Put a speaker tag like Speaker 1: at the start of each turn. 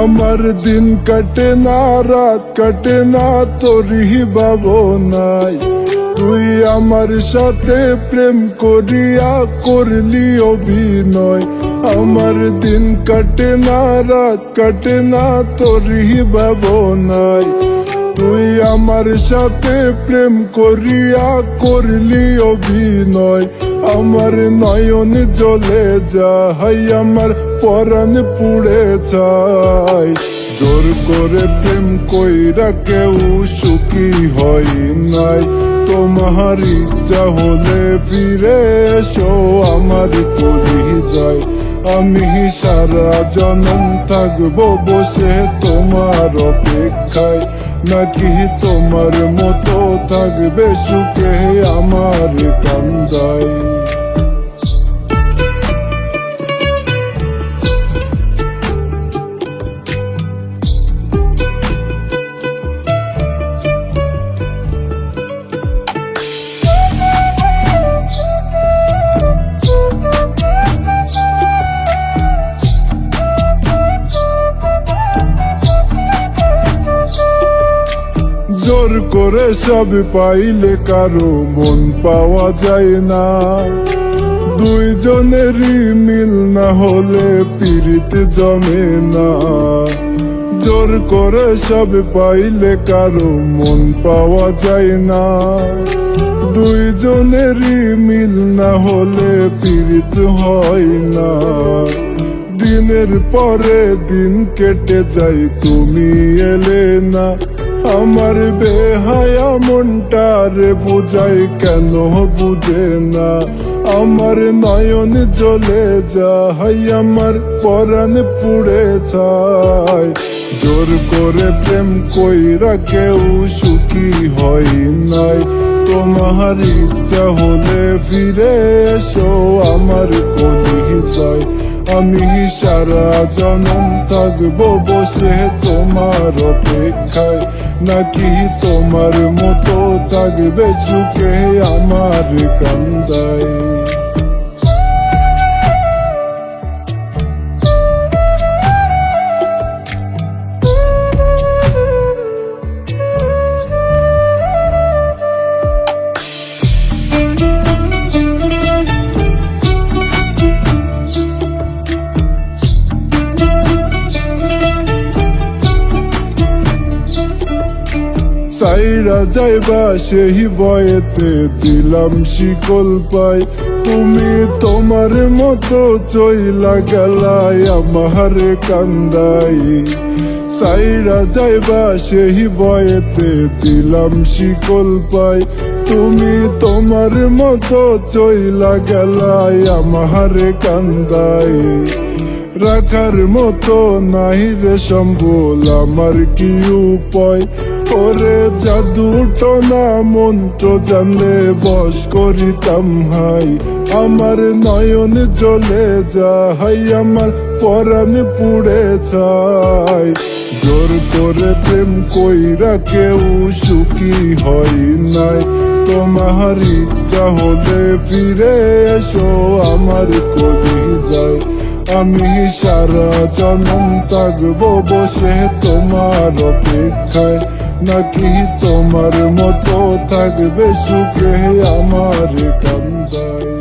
Speaker 1: আমার দিন কাটে না, রাত কাটে না তোরই ভাবনায়। তুই আমার সাথে প্রেম করিয়া করলি অভিনয়। আমার দিন কাটে না, রাত কাটে না তোরই ভাবনায়। তুই আমার সাথে প্রেম করিয়া করলি অভিনয়। আমার নয়ন জ্বলে যায়, আমার পরাণ পুড়ে যায়। জোর করে প্রেম কইরা কেউ সুখী হয় নাই। তোমার ইচ্ছা হলে ফিরে এসো আমার কলিজায়। আমি সারা জনম থাকবো বসে তোমার অপেক্ষায়, নাকি তোমার মতো থাকবে সুখে আমার কান্দায়। জোর করে সব পাইলে কারো মন পাওয়া যায় না। দুইজনেরই মিল না হলে পীড়িত জমে না। জোর করে সব পাইলে কারো মন পাওয়া যায় না। দুইজনেরই মিল না হলে পীড়িত হয় না। দিনের পরে দিন কেটে যায় তুমি এলে না। আমার বেহায়া মনটারে বুঝাই কেন বুঝে না। আমার নয়ন জ্বলে যায়, আমার পরাণ পুড়ে যায়। জোর করে প্রেম কইরা কেউ সুখী হয় নাই। তোমার ইচ্ছা হলে ফিরে এসো আমার কলিজায়। আমি সারা জনম থাকবো বসে তোমার অপেক্ষায়, নাকি তোমার মতো থাকবে সুখে আমার কান্দায়। সাইরা যাইবা সেই বয়েতে দিলাম শিকল পাই। তুমি তোমার মতো চইলা গেলাই আমার কান্দাই। সাইরা যাইবা সেই বয়েতে দিলাম শিকল পাই। তুমি তোমার মতো চইলা গেলাই আমার কান্দাই। রাখার মতো নাই রে সম্বল আমার কি উপায়। ওরে জাদু টোনা মন্ত্র জানলে বশ করিতাম হাই। আমার নয়ন জ্বলে যায়, আমার পরাণ পুড়ে যায়। জোর করে প্রেম কইরা কেউ সুখী হয় নাই। তোমার ইচ্ছা হলে ফিরে এসো আমার কলিজায়। আমি সারা জনম থাকবো বসে তোমার অপেক্ষায়, নাকি তোমার মতো থাকবে সুখে আমার কান্দায়।